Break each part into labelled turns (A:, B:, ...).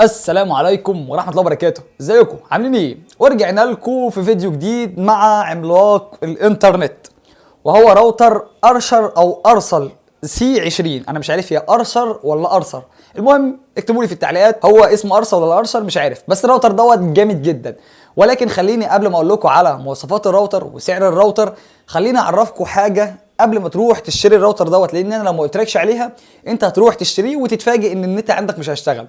A: السلام عليكم ورحمة الله وبركاته. ازيكم عاملين ايه؟ ورجعنا لكم في فيديو جديد مع عملاق الانترنت، وهو راوتر ارشر او ارسل سي 20. انا مش عارف هي ارشر ولا ارسر، المهم اكتبوا لي في التعليقات هو اسمه ارسل ولا ارشر، مش عارف، بس الراوتر دوت جامد جدا. ولكن خليني قبل ما اقول لكم على مواصفات الراوتر وسعر الراوتر، خليني اعرفكم حاجة قبل ما تروح تشتري الراوتر دوت، لان انا لو ما قلتلكش عليها انت هتروح تشتريه وتتفاجئ ان النت عندك مش هيشتغل.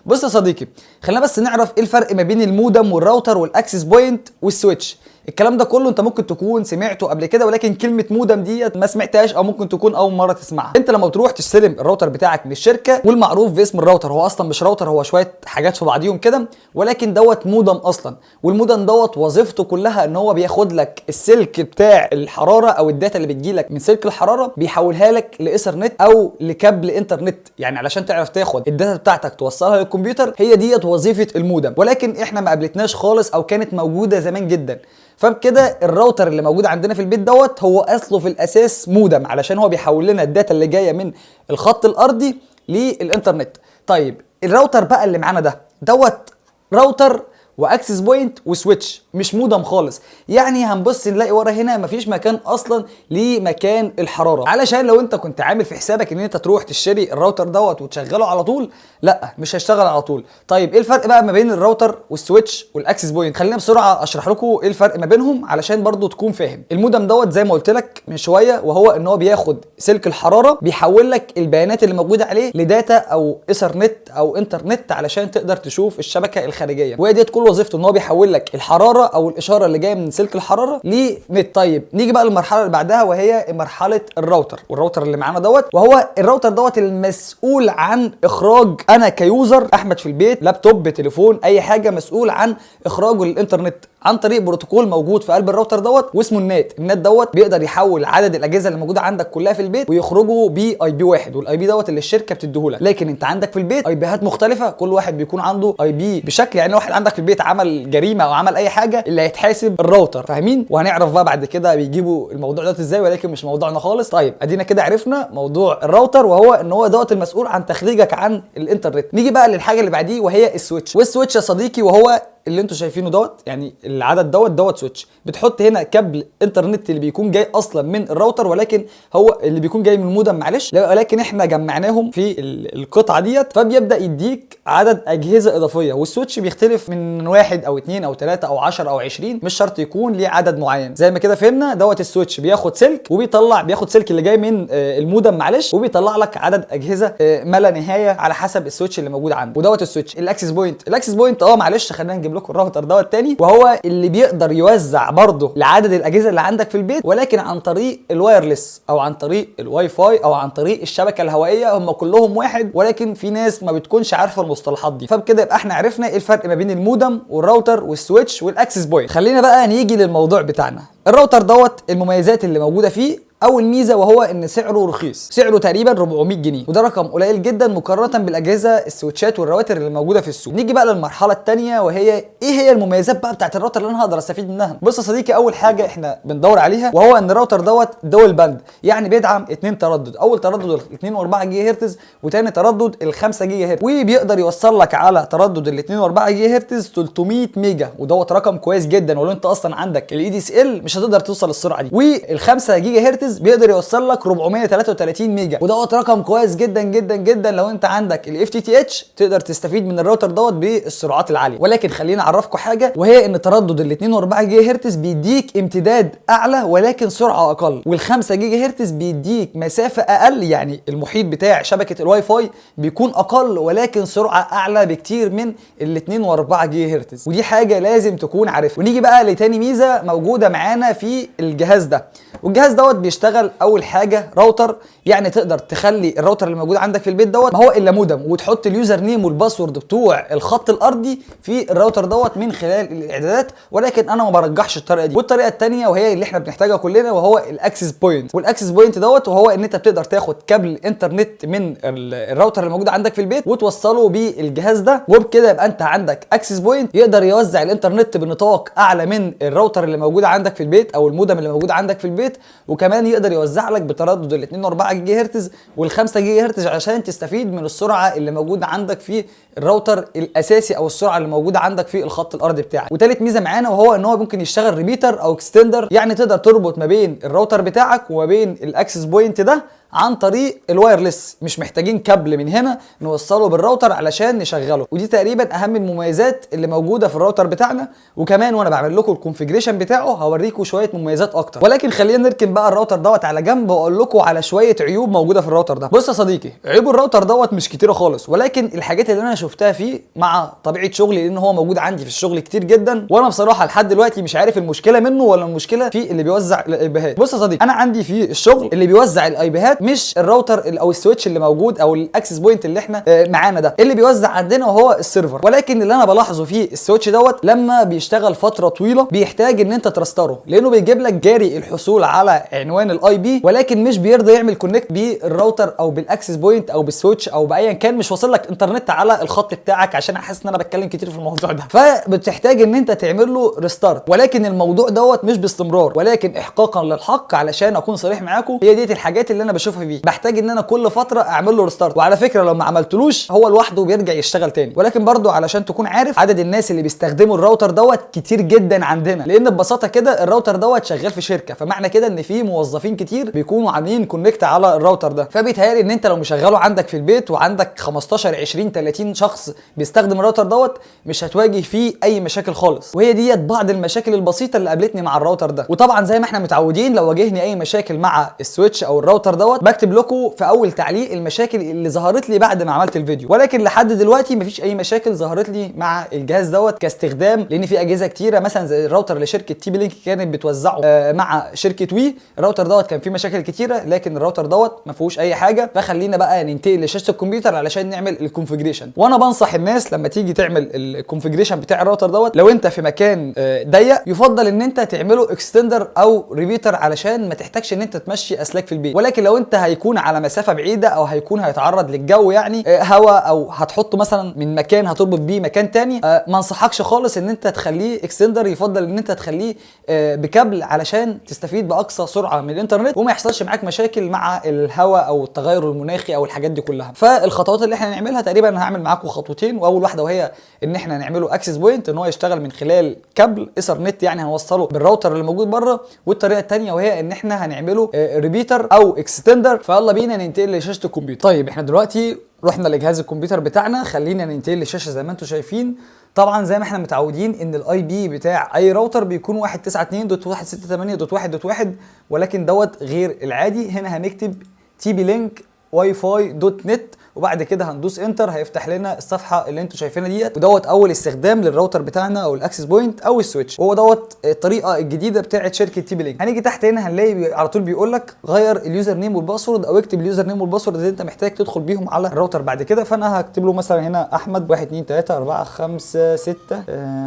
A: بص يا صديقي، خلينا بس نعرف ايه الفرق ما بين المودم والراوتر والاكسس بوينت والسويتش. الكلام ده كله انت ممكن تكون سمعته قبل كده، ولكن كلمه مودم ديت ما سمعتهاش او ممكن تكون اول مره تسمعها. انت لما بتروح تستلم الراوتر بتاعك من الشركه، والمعروف باسم الراوتر هو اصلا مش راوتر، هو شويه حاجات في بعضيهم كده، ولكن دوت مودم اصلا. والمودم دوت وظيفته كلها ان هو بياخد لك السلك بتاع الحراره او الداتا اللي بتجيلك من سلك الحراره، بيحولها لك لايثرنت او لكابل انترنت، يعني علشان تعرف تاخد الداتا بتاعتك توصلها للكمبيوتر. هي ديت وظيفه المودم، ولكن احنا ما قابلتناش خالص او كانت موجوده زمان جدا. فبكده الراوتر اللي موجود عندنا في البيت دوت هو اصله في الاساس مودم، علشان هو بيحول لنا الداتا اللي جايه من الخط الارضي للانترنت. طيب الراوتر بقى اللي معانا دوت راوتر واكسس بوينت وسويتش، مش مودم خالص. يعني هنبص نلاقي ورا هنا مفيش مكان اصلا لمكان الحراره، علشان لو انت كنت عامل في حسابك ان انت تروح تشتري الراوتر دوت وتشغله على طول، لا مش هيشتغل على طول. طيب ايه الفرق بقى ما بين الراوتر والسويتش والاكسس بوينت؟ خلينا بسرعه اشرح لكم ايه الفرق ما بينهم علشان برضو تكون فاهم. المودم دوت زي ما قلت لك من شويه، وهو ان هو بياخد سلك الحراره بيحول لك البيانات اللي موجوده عليه لداتا او ايثرنت او انترنت، علشان تقدر تشوف الشبكه الخارجيه. وهي ديت كل وظيفته ان هو بيحول لك الحراره او الاشاره اللي جايه من سلك الحراره لنت. طيب نيجي بقى للمرحله اللي بعدها، وهي مرحله الراوتر. والراوتر اللي معانا دوت، وهو الراوتر دوت المسؤول عن اخراج، انا كيوزر احمد في البيت، لابتوب، تليفون، اي حاجه، مسؤول عن اخراجه للانترنت عن طريق بروتوكول موجود في قلب الراوتر دوت واسمه النات. النات دوت بيقدر يحول عدد الاجهزه اللي موجوده عندك كلها في البيت ويخرجوا باي بي واحد، والاي بي دوت اللي الشركه بتديهولك. لكن انت عندك في البيت اي بيات مختلفه، كل واحد بيكون عنده اي بي بشكل، يعني واحد عندك في البيت عمل جريمه او عمل اي حاجه اللي هيتحاسب الراوتر، فاهمين؟ وهنعرف بقى بعد كده بيجيبوا الموضوع دوت ازاي، ولكن مش موضوعنا خالص. طيب ادينا كده عرفنا موضوع الراوتر، وهو ان هو دوت المسؤول عن تخريجك عن الانترنت. نيجي بقى للحاجه اللي بعديه، وهي السويتش. والسويتش يا صديقي وهو اللي انتوا شايفينه دوت، يعني العدد دوت سويتش. بتحط هنا كابل انترنت اللي بيكون جاي اصلا من الراوتر، ولكن هو اللي بيكون جاي من المودم، معلش، ولكن احنا جمعناهم في القطعه ديت، فبيبدا يديك عدد اجهزه اضافيه. والسويتش بيختلف من 1 او 2 او 3 او 10 او 20، مش شرط يكون ليه عدد معين. زي ما كده فهمنا دوت السويتش بياخد سلك وبيطلع، بياخد سلك اللي جاي من المودم، معلش، وبيطلع لك عدد اجهزه ما لا نهايه على حسب السويتش اللي موجود عنده. ودوت السويتش. الاكسس بوينت معلش، خلينا نجيب لكم الراوتر دوت تاني، وهو اللي بيقدر يوزع برضه لعدد الاجهزه اللي عندك في البيت، ولكن عن طريق الوايرلس او عن طريق الواي فاي او عن طريق الشبكه الهوائيه. هم كلهم واحد، ولكن في ناس ما بتكونش عارفه المصطلحات دي. فبكده يبقى احنا عرفنا ايه الفرق ما بين المودم والراوتر والسويتش والاكسس بوينت. خلينا بقى نيجي للموضوع بتاعنا. الراوتر دوت المميزات اللي موجوده فيه، اول ميزه وهو ان سعره رخيص، سعره تقريبا 400 جنيه، وده رقم قليل جدا مقارنه بالاجهزه السويتشات والراوتر اللي موجوده في السوق. نيجي بقى للمرحله الثانيه، وهي ايه هي المميزات بقى بتاعت الراوتر اللي انا هقدر استفيد منها. بص يا صديقي، اول حاجه احنا بندور عليها وهو ان الراوتر دوت دول باند، يعني بيدعم 2 تردد. اول تردد 2.4 جيجا هرتز، وثاني تردد ال 5 جيجا هرتز، وبيقدر يوصل لك على تردد ال 2.4 جيجا هرتز 300 ميجا، ودوت رقم كويس جدا. ولو انت اصلا عندك الاي دي اس ال مش هتقدر توصل للسرعه دي. وال 5 جيجا هرتز بيقدر يوصل لك 433 ميجا، ودوت رقم كويس جدا جدا جدا. لو انت عندك الاف تي تي اتش تقدر تستفيد من الراوتر دوت بالسرعات العاليه. ولكن خلينا اعرفكم حاجه، وهي ان تردد ال 2.4 جيجا هرتز بيديك امتداد اعلى ولكن سرعه اقل، وال 5 جيجا هرتز بيديك مسافه اقل، يعني المحيط بتاع شبكه الواي فاي بيكون اقل ولكن سرعه اعلى بكتير من ال 2.4 جيجا هرتز، ودي حاجه لازم تكون عارفها. ونيجي بقى لتاني ميزه موجوده معانا في الجهاز ده، والجهاز دوت بيشتغل اول حاجه راوتر، يعني تقدر تخلي الراوتر اللي موجود عندك في البيت دوت ما هو الا مودم، وتحط اليوزر نيم والباسورد بتوع الخط الارضي في الراوتر دوت من خلال الاعدادات. ولكن انا ما برجحش الطريقه دي. والطريقه الثانيه وهي اللي احنا بنحتاجها كلنا، وهو الاكسس بوينت. والاكسس بوينت دوت وهو ان انت بتقدر تاخد كابل انترنت من الراوتر اللي موجود عندك في البيت وتوصله بالجهاز ده، وبكده يبقى انت عندك اكسس بوينت يقدر يوزع الانترنت بنطاق اعلى من الراوتر اللي موجود عندك في البيت او المودم اللي موجود عندك في البيت، وكمان علشان يقدر يوزع لك بتردد ال 2.4 جيجا هرتز وال 5 جيجا هرتز عشان تستفيد من السرعه اللي موجوده عندك في الراوتر الاساسي او السرعه اللي موجوده عندك في الخط الارضي بتاعك. وتالت ميزه معانا وهو ان هو ممكن يشتغل ريبيتر او اكستندر، يعني تقدر تربط ما بين الراوتر بتاعك وما بين الاكسس بوينت ده عن طريق الوايرلس، مش محتاجين كابل من هنا نوصله بالراوتر علشان نشغله. ودي تقريبا اهم المميزات اللي موجوده في الراوتر بتاعنا. وكمان وانا بعمل لكم الكونفيجريشن بتاعه هوريكم شويه مميزات اكتر، ولكن خلينا نركن بقى الراوتر دوت على جنب واقول لكم على شويه عيوب موجوده في الراوتر ده. بص يا صديقي، عيوب الراوتر دوت مش كتيره خالص، ولكن الحاجات اللي انا شفتها فيه مع طبيعه شغلي لان هو موجود عندي في الشغل كتير جدا، وانا بصراحه لحد دلوقتي مش عارف المشكله منه ولا المشكله في اللي بيوزع الايبيهات. بص يا صديقي، انا عندي في الشغل اللي بيوزع الايبيهات مش الراوتر او السويتش اللي موجود او الاكسس بوينت اللي احنا معانا ده، اللي بيوزع عندنا وهو السيرفر. ولكن اللي انا بلاحظه في السويتش دوت لما بيشتغل فتره طويله بيحتاج ان انت ترستره، لانه بيجيب لك جاري الحصول على عنوان الاي بي، ولكن مش بيرضى يعمل كونكت بالراوتر او بالاكسس بوينت او بالسويتش او بايا كان، مش واصل لك انترنت على الخط بتاعك. عشان احس ان انا بتكلم كتير في الموضوع ده، فبتحتاج ان انت تعمل له ريستارت. ولكن الموضوع دوت مش باستمرار، ولكن احقاقا للحق علشان اكون صريح معاكم، هي ديت الحاجات اللي انا بشوفها فيه. بحتاج ان انا كل فتره اعمل له ريستارت، وعلى فكره لو ما عملتلوش هو لوحده بيرجع يشتغل تاني. ولكن برضو علشان تكون عارف عدد الناس اللي بيستخدموا الراوتر دوت كتير جدا عندنا، لان ببساطه كده الراوتر دوت شغال في شركه، فمعنى كده ان في موظفين كتير بيكونوا عاملين كونكت على الراوتر ده. فبيتهيألي ان انت لو مشغله عندك في البيت وعندك 15 20 30 شخص بيستخدم الراوتر دوت مش هتواجه فيه اي مشاكل خالص. وهي ديت بعض المشاكل البسيطه اللي قابلتني مع الراوتر ده. وطبعا زي ما احنا متعودين لو واجهني اي مشاكل مع السويتش او الراوتر دوت بكتب لكم في اول تعليق المشاكل اللي ظهرت لي بعد ما عملت الفيديو. ولكن لحد دلوقتي مفيش اي مشاكل ظهرت لي مع الجهاز دوت كاستخدام، لان في اجهزه كتيره مثلا زي الراوتر لشركه تي بي لينك كانت بتوزعه مع شركه وي. الراوتر دوت كان فيه مشاكل كتيره، لكن الراوتر دوت ما فيهوش اي حاجه. فخلينا بقى ننتقل لشاشه الكمبيوتر علشان نعمل الكونفيجريشن. وانا بنصح الناس لما تيجي تعمل الكونفيجريشن بتاع الراوتر دوت، لو انت في مكان ضيق يفضل ان انت تعمله اكستندر او ريبيتر علشان ما تحتاجش ان انت تمشي اسلاك في البيت. ولكن لو انت هيكون على مسافه بعيده او هيكون هيتعرض للجو يعني هواء، او هتحطه مثلا من مكان هتربط بيه مكان تاني، ما انصحكش خالص ان انت تخليه اكستندر. يفضل ان انت تخليه بكابل علشان تستفيد باقصى سرعه من الانترنت وما يحصلش معاك مشاكل مع الهواء او التغير المناخي او الحاجات دي كلها. فالخطوات اللي احنا نعملها تقريبا هعمل معاكم خطوتين، واول واحده وهي ان احنا نعمله اكسس بوينت ان هو يشتغل من خلال كابل ايثرنت، يعني هنوصله بالراوتر اللي موجود بره. والطريقه الثانيه وهي ان احنا هنعمله ريبيتر او اكستندر. فيلا بينا ننتقل لشاشه الكمبيوتر. طيب احنا دلوقتي رحنا لجهاز الكمبيوتر بتاعنا، خلينا ننتقل للشاشه زي ما انتم شايفين. طبعا زي ما احنا متعودين ان الاي بي بتاع اي راوتر بيكون 192.168.1.1، ولكن دوت غير العادي. هنا هنكتب تي بي لينك واي فاي دوت نت، وبعد كده هندوس انتر هيفتح لنا الصفحه اللي انتم شايفينها ديت. ودوت اول استخدام للراوتر بتاعنا او الاكسس بوينت او السويتش، وهو دوت الطريقه الجديده بتاعه شركه تي بي لينك. هنيجي تحت هنا هنلاقي على طول بيقول لك غير اليوزر نيم والباسورد او اكتب اليوزر نيم والباسورد اللي انت محتاج تدخل بيهم على الراوتر بعد كده. فانا هكتب له مثلا هنا احمد 1 2 3 4 5 6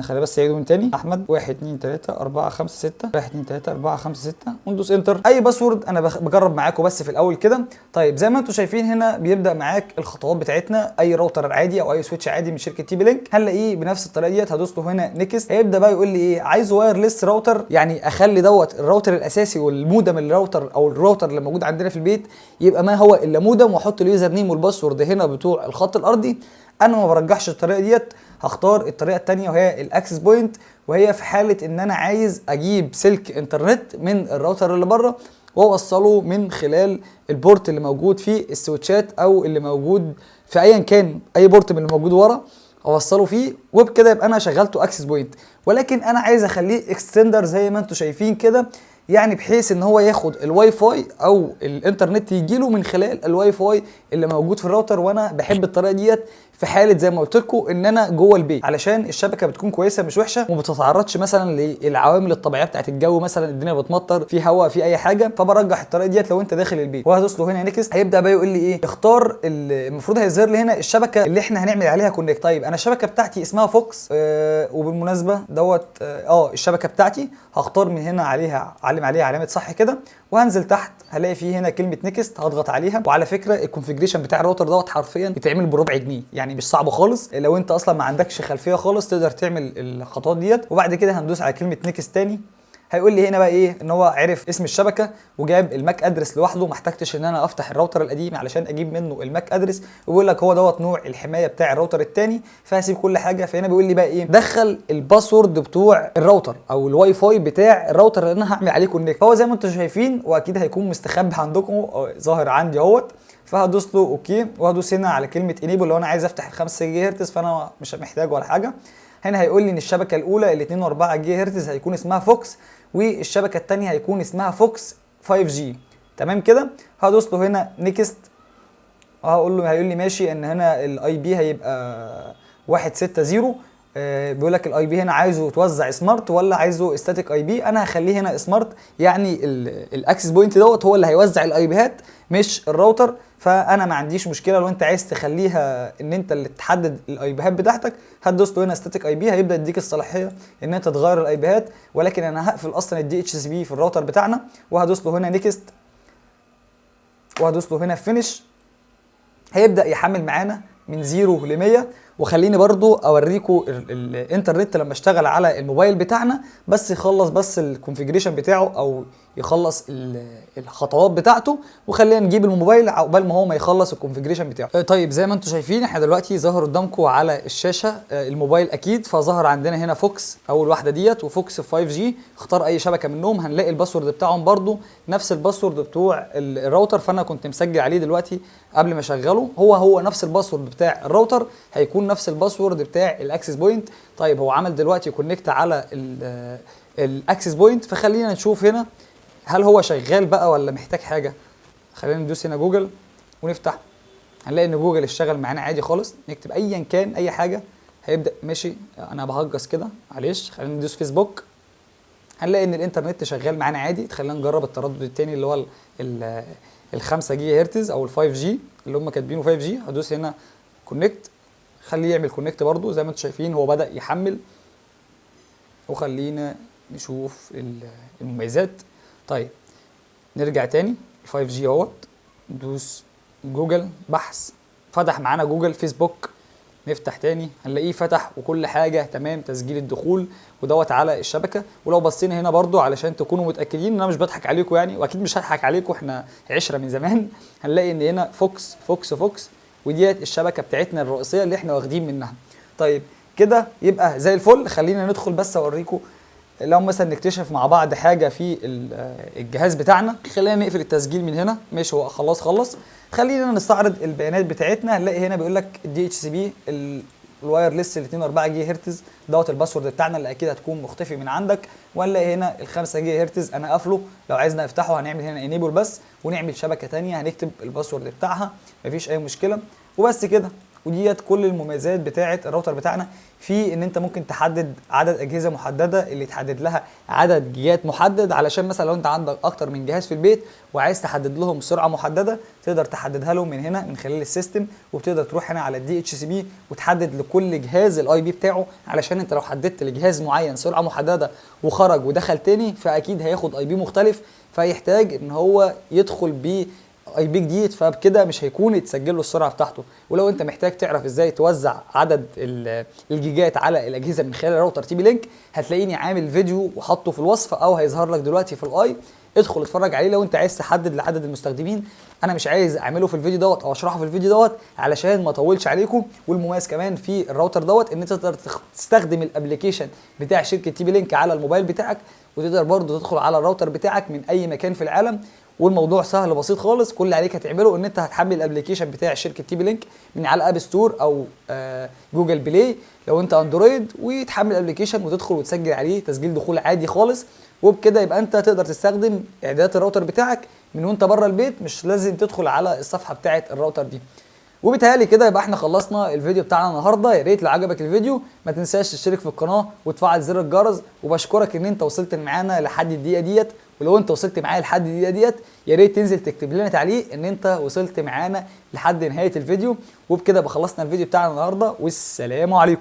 A: خلينا بس اعيده من تاني، احمد 1 2 3 4 5 6 1 2 3 4 5 6 وندوس انتر. اي باسورد انا بجرب معاكم بس في الاول كده. طيب زي ما انتم شايفين هنا بيبدا معاك الخطوات بتاعتنا. اي راوتر عادي او اي سويتش عادي من شركه تي بي لينك هنلاقيه بنفس الطريقه ديت. هدوس له هنا نيكست، هيبدا بقى يقول لي ايه، عايز وايرلس راوتر، يعني اخلي دوت الراوتر الاساسي والمودم الراوتر او الراوتر اللي موجود عندنا في البيت يبقى ما هو الا مودم، واحط اليوزر نيم والباسورد هنا بتوع الخط الارضي. انا ما برجحش الطريقه ديت، هختار الطريقه الثانيه وهي الاكسس بوينت، وهي في حاله ان انا عايز اجيب سلك انترنت من الراوتر اللي بره واوصله من خلال البورت اللي موجود في السويتشات او اللي موجود في ايا كان اي بورت من اللي موجود ورا اوصله فيه، وبكده يبقى انا شغلته اكسس بوينت. ولكن انا عايز اخليه اكستندر زي ما انتم شايفين كده، يعني بحيث ان هو ياخد الواي فاي او الانترنت يجيله من خلال الواي فاي اللي موجود في الراوتر. وانا بحب الطريقه ديت في حاله زي ما قلت لكم ان انا جوه البيت، علشان الشبكه بتكون كويسه مش وحشه وما بتتعرضش مثلا للعوامل الطبيعيه بتاعت الجو، مثلا الدنيا بتمطر في هواء في اي حاجه. فبرجح الطريقه ديت لو انت داخل البيت. وهدوس له هنا نيكست، هيبدا بقى يقول لي ايه، اختار المفروض هيظهر لي هنا الشبكه اللي احنا هنعمل عليها كونكت. طيب انا الشبكه بتاعتي اسمها فوكس، وبالمناسبه دوت الشبكه بتاعتي هختار من هنا عليها علم عليها علامه صح كده، وهنزل تحت هلاقي فيه هنا كلمه نيكست هضغط عليها. وعلى فكره الكونفيجريشن بتاع الراوتر دوت حرفيا بيتعمل بربع جنيه، يعني مش صعب خالص. لو انت اصلا ما عندكش خلفيه خالص تقدر تعمل الخطوات ديت. وبعد كده هندوس على كلمه نيكست تاني هيقول لي هنا بقى ايه ان هو عرف اسم الشبكه وجاب الماك ادرس لوحده، ما احتجتش ان انا افتح الراوتر القديم علشان اجيب منه الماك ادرس، وبيقول لك هو دوت نوع الحمايه بتاع الراوتر الثاني، فهسيب كل حاجه. فهنا بيقول لي بقى ايه، دخل الباسورد بتوع الراوتر او الواي فاي بتاع الراوتر اللي انا هعمل عليه كونكت. فهو زي ما انتم شايفين واكيد هيكون مستخبي عندكم ظاهر عندي اهوت، فهدوس له اوكي وهدوس هنا على كلمه انيبل لو انا عايز افتح ال 5 جيجا هرتز، فانا مش محتاج ولا حاجه. هنا هيقول لي ان الشبكه الاولى ال 2.4 جيجا هرتز هيكون اسمها فوكس، والشبكه الثانيه هيكون اسمها فوكس 5G. تمام كده. هدوس له هنا نيكست، هقول له، هيقول لي ماشي ان هنا الاي بي هيبقى 160. بيقول لك الاي بي هنا عايزه يتوزع سمارت ولا عايزه استاتيك اي بي. انا هخليه هنا سمارت، يعني الاكسس بوينت دوت هو اللي هيوزع الاي بيهات مش الراوتر. فانا ما عنديش مشكله لو انت عايز تخليها ان انت اللي تحدد الاي بيهات بتاعتك. هتدوس له هنا ستاتيك اي بي، هيبدا يديك الصلاحيه ان انت تغير الاي بيهات، ولكن انا هقفل اصلا الدي اتش سي بي في الراوتر بتاعنا. وهدوس له هنا نيكست وهدوس له هنا فينيش. هيبدا يحمل معانا من 0 ل 100. وخليني برضو اوريكم الانترنت لما اشتغل على الموبايل بتاعنا، بس يخلص بس الكونفيجريشن بتاعه او يخلص الخطوات بتاعته، وخلينا نجيب الموبايل عقبال ما هو ما يخلص الكونفيجريشن بتاعه. طيب زي ما انتم شايفين احنا دلوقتي ظهر قدامكم على الشاشه الموبايل اكيد، فظهر عندنا هنا فوكس اول واحده ديت وفوكس 5G. اختار اي شبكه منهم، هنلاقي الباسورد بتاعهم برضو نفس الباسورد بتوع الراوتر، فانا كنت مسجل عليه دلوقتي قبل ما اشغله. هو نفس الباسورد بتاع الراوتر، هيكون نفس الباسورد بتاع الاكسس بوينت. طيب هو عمل دلوقتي كونكت على الاكسس بوينت، فخلينا نشوف هنا هل هو شغال بقى ولا محتاج حاجه. خلينا ندوس هنا جوجل ونفتح، هنلاقي ان جوجل اشتغل معانا عادي خالص. نكتب ايا كان اي حاجه هيبدا ماشي. انا بهجس كده معلش. خلينا ندوس فيسبوك، هنلاقي ان الانترنت شغال معانا عادي. خلينا نجرب التردد الثاني اللي هو ال 5 جيجا هرتز او ال 5G اللي هم كاتبينه 5G. هدوس هنا كونكت، خليه يعمل كونكت برضو. زي ما انتم شايفين هو بدأ يحمل، وخلينا نشوف المميزات. طيب نرجع تاني 5G اهوت، ندوس جوجل بحث، فتح معانا جوجل. فيسبوك نفتح تاني هنلاقيه فتح وكل حاجه تمام، تسجيل الدخول ودوت على الشبكه. ولو بصينا هنا برضو علشان تكونوا متاكدين ان انا مش بضحك عليكم يعني، واكيد مش هضحك عليكم احنا عشره من زمان، هنلاقي ان هنا فوكس فوكس فوكس، وديت الشبكه بتاعتنا الرئيسيه اللي احنا واخدين منها. طيب كده يبقى زي الفل. خلينا ندخل بس اوريكم لو مثلا نكتشف مع بعض حاجه في الجهاز بتاعنا. خلينا نقفل التسجيل من هنا ماشي، هو خلاص. خلينا نستعرض البيانات بتاعتنا. هنلاقي هنا بيقول لك الدي اتش سي بي الوايرلس ال 2.4 جيجا هرتز دوت الباسورد بتاعنا اللي اكيد هتكون مختفي من عندك. وهنلاقي هنا ال 5 جيجا هرتز انا قافله، لو عايزنا نفتحه هنعمل هنا انيبل بس، ونعمل شبكه ثانيه هنكتب الباسورد بتاعها، مفيش اي مشكله. وبس كده. وديت كل المميزات بتاعه الراوتر بتاعنا. في ان انت ممكن تحدد عدد اجهزه محدده اللي تحدد لها عدد جيجات محدد، علشان مثلا لو انت عندك اكتر من جهاز في البيت وعايز تحدد لهم سرعه محدده تقدر تحددها لهم من هنا من خلال السيستم. وبتقدر تروح هنا على الدي اتش سي بي وتحدد لكل جهاز الاي بي بتاعه، علشان انت لو حددت لجهاز معين سرعه محدده وخرج ودخل تاني فاكيد هياخد اي بي مختلف، فيحتاج ان هو يدخل بيه اي بي جديد، فبكده مش هيكون يتسجل له السرعه بتاعته. ولو انت محتاج تعرف ازاي توزع عدد الجيجات على الاجهزه من خلال راوتر تي بي لينك، هتلاقيني عامل فيديو وحاطه في الوصف او هيظهر لك دلوقتي في الاي. ادخل اتفرج عليه لو انت عايز تحدد لعدد المستخدمين. انا مش عايز اعمله في الفيديو دوت او اشرحه في الفيديو دوت علشان ما اطولش عليكم. والمميز كمان في الراوتر دوت ان انت تقدر تستخدم الابلكيشن بتاع شركه تي بي لينك على الموبايل بتاعك، وتقدر برضه تدخل على الراوتر بتاعك من اي مكان في العالم. والموضوع سهل بسيط خالص. كل اللي عليك هتعمله ان انت هتحمل الابلكيشن بتاع شركه تي بي لينك من على اب ستور او جوجل بلاي لو انت اندرويد، وتحمل الابلكيشن وتدخل وتسجل عليه تسجيل دخول عادي خالص. وبكده يبقى انت تقدر تستخدم اعدادات الراوتر بتاعك من وانت بره البيت، مش لازم تدخل على الصفحه بتاعه الراوتر دي. وبالتالي كده يبقى احنا خلصنا الفيديو بتاعنا النهارده. يا ريت لو عجبك الفيديو ما تنساش تشترك في القناه وتفعل زر الجرس. وبشكرك ان انت وصلت معانا لحد الدقيقه ديت. ولو انت وصلت معايا لحد الدقيقه ديت يا ريت تنزل تكتب لنا تعليق ان انت وصلت معانا لحد نهايه الفيديو. وبكده بقى خلصنا الفيديو بتاعنا النهارده، والسلام عليكم.